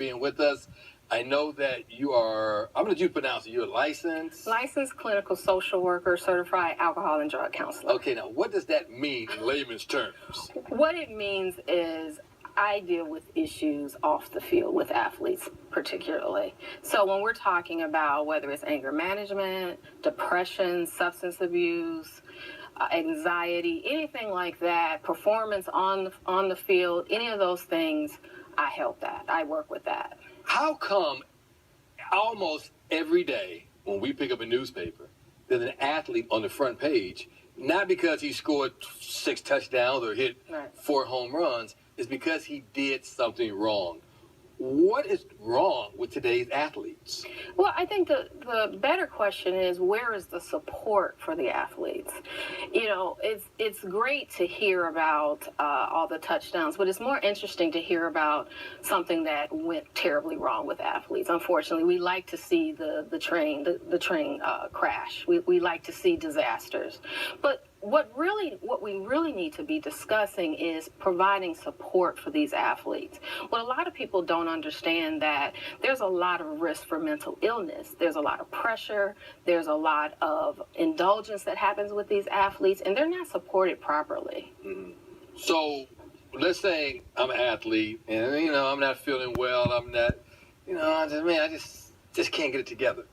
being with us. I know that you are, I'm going to pronounce it, you're licensed? Licensed clinical social worker, certified alcohol and drug counselor. Okay, now what does that mean in layman's terms? What it means is I deal with issues off the field with athletes particularly. So when we're talking about whether it's anger management, depression, substance abuse, anxiety, anything like that, performance on the field, any of those things, I help that. I work with that. How come almost every day when we pick up a newspaper, there's an athlete on the front page, not because he scored 6 touchdowns or hit 4 home runs, it's because he did something wrong. What is wrong with today's athletes? Well, I think the better question is, where is the support for the athletes? You know, it's great to hear about all the touchdowns, but it's more interesting to hear about something that went terribly wrong with athletes. Unfortunately, we like to see the train crash. We like to see disasters. But what we really need to be discussing is providing support for these athletes. What a lot of people don't understand, that there's a lot of risk for mental illness. There's a lot of pressure. There's a lot of indulgence that happens with these athletes, and they're not supported properly. Mm-hmm. So let's say I'm an athlete and, I'm not feeling well. I'm not, I just can't get it together.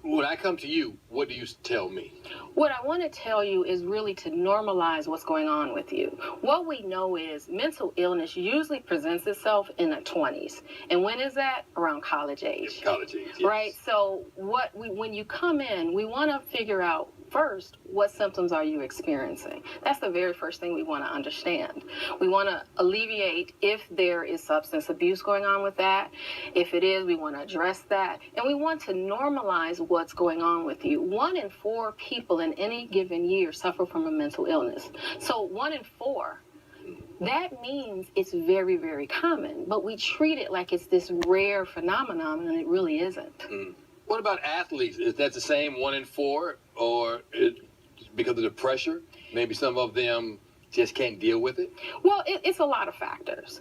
When I come to you, what do you tell me? What I want to tell you is really to normalize what's going on with you. What we know is mental illness usually presents itself in the 20s. And when is that? Around college age. College age, yes. Right? So when you come in, we want to figure out first, what symptoms are you experiencing? That's the very first thing we want to understand. We want to alleviate if there is substance abuse going on with that. If it is, we want to address that. And we want to normalize what's going on with you. 1 in 4 people in any given year suffer from a mental illness. So 1 in 4. That means it's very, very common, but we treat it like it's this rare phenomenon, and it really isn't. Mm. What about athletes? Is that the same 1 in 4, or because of the pressure? Maybe some of them just can't deal with it? Well, it's a lot of factors.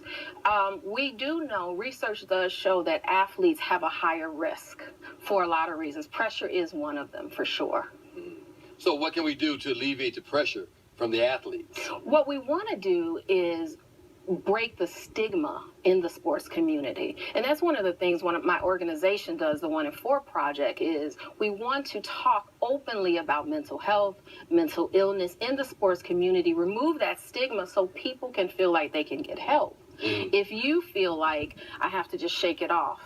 We do know, research does show that athletes have a higher risk for a lot of reasons. Pressure is one of them, for sure. Mm. So what can we do to alleviate the pressure from the athletes? What we want to do is break the stigma in the sports community. And that's one of the things my organization does, the 1 in 4 Project, is we want to talk openly about mental health, mental illness in the sports community, remove that stigma so people can feel like they can get help. Mm. If you feel like I have to just shake it off,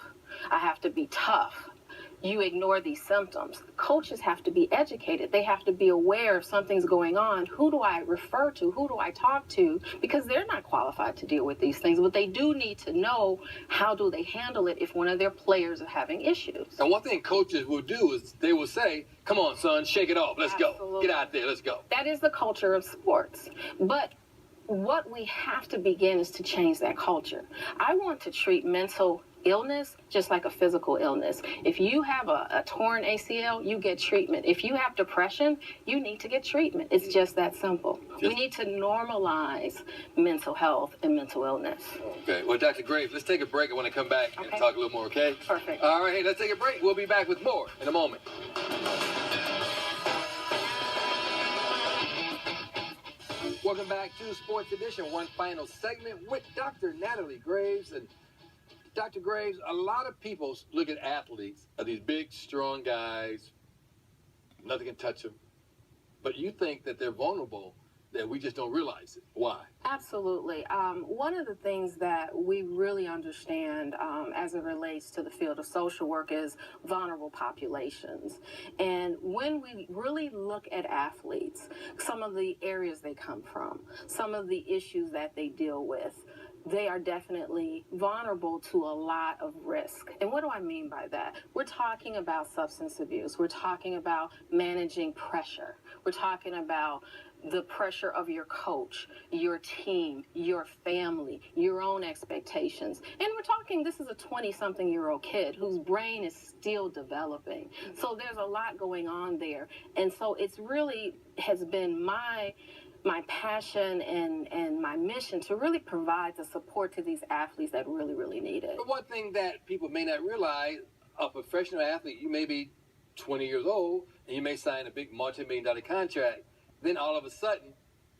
I have to be tough, you ignore these symptoms. Coaches have to be educated. They have to be aware if something's going on. Who do I refer to? Who do I talk to? Because they're not qualified to deal with these things, but they do need to know how do they handle it if one of their players is having issues. And one thing coaches will do is they will say, come on, son, shake it off. Let's go. Get out there. Let's go. That is the culture of sports. But what we have to begin is to change that culture. I want to treat mental illness just like a physical illness. If you have a torn ACL, you get treatment. If you have depression, you need to get treatment. It's just that simple. We need to normalize mental health and mental illness. Okay. Well, Dr. Graves, let's take a break. I want to come back and talk a little more, okay? Perfect. All right, hey, let's take a break. We'll be back with more in a moment. Welcome back to Sports Edition, one final segment with Dr. Natalie Graves. And Dr. Graves, a lot of people look at athletes as these big, strong guys. Nothing can touch them. But you think that they're vulnerable, that we just don't realize it. Why? Absolutely. One of the things that we really understand as it relates to the field of social work is vulnerable populations. And when we really look at athletes, some of the areas they come from, some of the issues that they deal with, they are definitely vulnerable to a lot of risk. And what do I mean by that? We're talking about substance abuse. We're talking about managing pressure. We're talking about the pressure of your coach, your team, your family, your own expectations. And we're talking, this is a 20-something-year-old kid whose brain is still developing. So there's a lot going on there. And so it's really has been my my passion and my mission to really provide the support to these athletes that really, really need it. But one thing that people may not realize, a professional athlete, you may be 20 years old and you may sign a big multi-million-dollar contract. Then all of a sudden,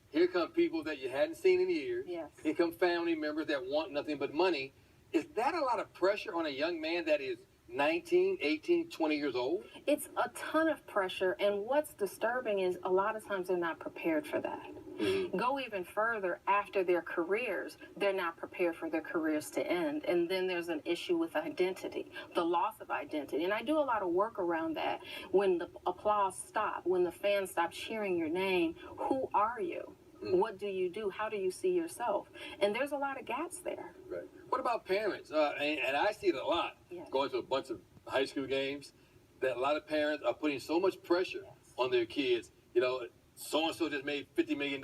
here come people that you hadn't seen in years. Yes. Here come family members that want nothing but money. Is that a lot of pressure on a young man that is 19, 18, 20 years old? It's a ton of pressure, and what's disturbing is a lot of times they're not prepared for that. Mm-hmm. Go even further, after their careers, they're not prepared for their careers to end. And then there's an issue with identity, the loss of identity. And I do a lot of work around that. When the applause stops, when the fans stop cheering your name, who are you? What do you do? How do you see yourself? And there's a lot of gaps there. Right. What about parents? And I see it a lot, Yes. going to a bunch of high school games, that a lot of parents are putting so much pressure Yes. on their kids. You know, so-and-so just made $50 million.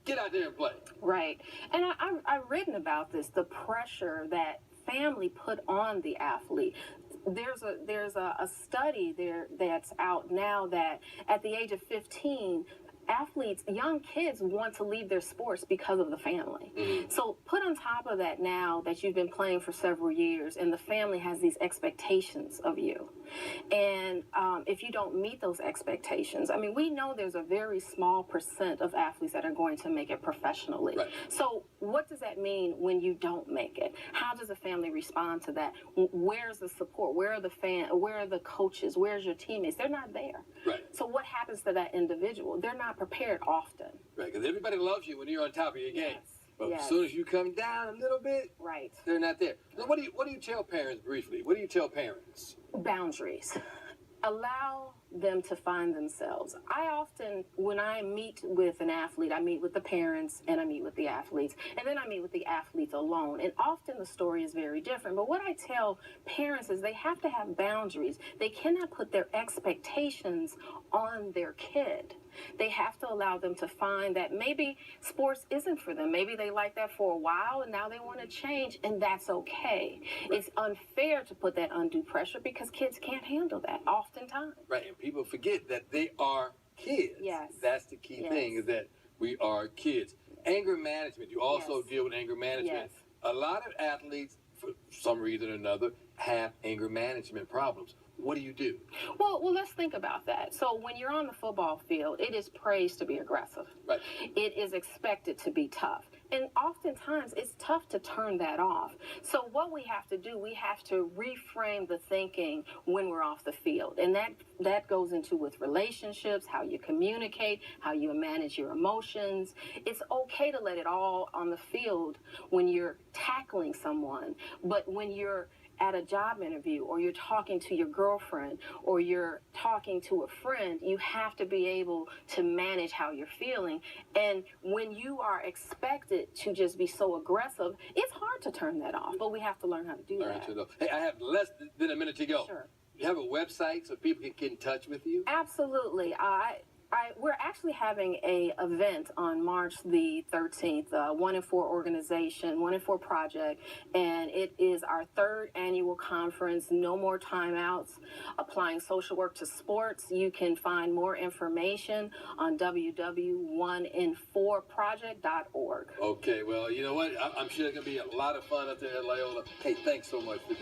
Get out there and play. Right. And I've written about this, the pressure that family put on the athlete. There's a study there that's out now that at the age of 15, athletes, young kids want to leave their sports because of the family. Mm-hmm. So put on top of that now that you've been playing for several years and the family has these expectations of you. And if you don't meet those expectations, I mean, we know there's a very small percent of athletes that are going to make it professionally. Right. So what does that mean when you don't make it? How does the family respond to that? Where's the support? Where are the coaches? Where's your teammates? They're not there. Right. So what happens to that individual? They're not prepared often. Right, because everybody loves you when you're on top of your game. Yes. But Yes. as soon as you come down a little bit, Right. they're not there. So what do you tell parents briefly? What do you tell parents? Boundaries. Allow them to find themselves. I often, when I meet with an athlete, I meet with the parents and I meet with the athletes, and then I meet with the athletes alone. And often the story is very different. But what I tell parents is they have to have boundaries. They cannot put their expectations on their kid. They have to allow them to find that maybe sports isn't for them. Maybe they like that for a while and now they want to change, and that's okay. Right. It's unfair to put that undue pressure because kids can't handle that oftentimes. Right, and people forget that they are kids. Yes. That's the key Yes. thing, is that we are kids. Anger management. You also Yes. deal with anger management. Yes. A lot of athletes, for some reason or another, have anger management problems. What do you do? Well, let's think about that. So when you're on the football field, it is praised to be aggressive. Right. It is expected to be tough. And oftentimes it's tough to turn that off. So what we have to do, we have to reframe the thinking when we're off the field. And that goes into with relationships, how you communicate, how you manage your emotions. It's okay to let it all on the field when you're tackling someone, but when you're at a job interview or you're talking to your girlfriend or you're talking to a friend, you have to be able to manage how you're feeling. And when you are expected to just be so aggressive, it's hard to turn that off, but we have to learn how to do that. Hey, I have less than a minute to go. Sure. You have a website so people can get in touch with you? Absolutely. We're actually having a event on March the 13th, 1 in 4 organization, 1 in 4 project, and it is our 3rd annual conference, No More Timeouts, Applying Social Work to Sports. You can find more information on www.1in4project.org. Okay, well, you know what? I'm sure it's going to be a lot of fun up there at Loyola. Hey, thanks so much for